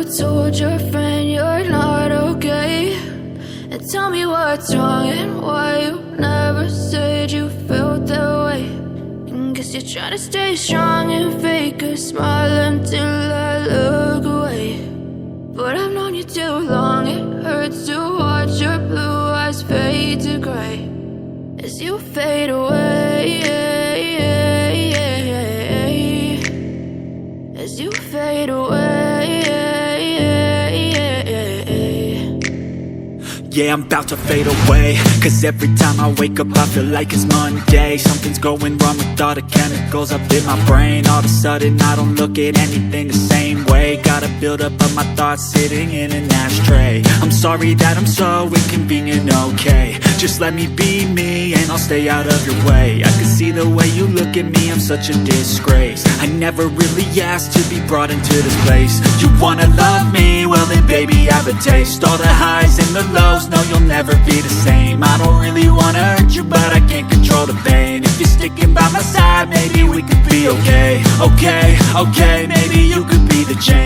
told your friend you're not okay? And tell me what's wrong and why you never said you felt that way. And guess you're trying to stay strong and fake a smile until I look away. But I've known you too long, it hurts to watch your blue eyes fade to gray as you fade away, as you fade away. Yeah, I'm about to fade away, cause every time I wake up I feel like it's Monday. Something's going wrong with all the chemicals up in my brain. All of a sudden I don't look at anything the same way. Gotta build up of my thoughts sitting in an ashtray. I'm sorry that I'm so inconvenient, okay? Just let me be me and I'll stay out of your way. I can see the way you look at me, I'm such a disgrace. I never really asked to be brought into this place. You wanna love me? Well then baby I have a taste. All the highs and the lows, no you'll never be the same. I don't really wanna hurt you but I can't control the pain. If you're sticking by my side maybe we could be okay. Okay, maybe you could be the change.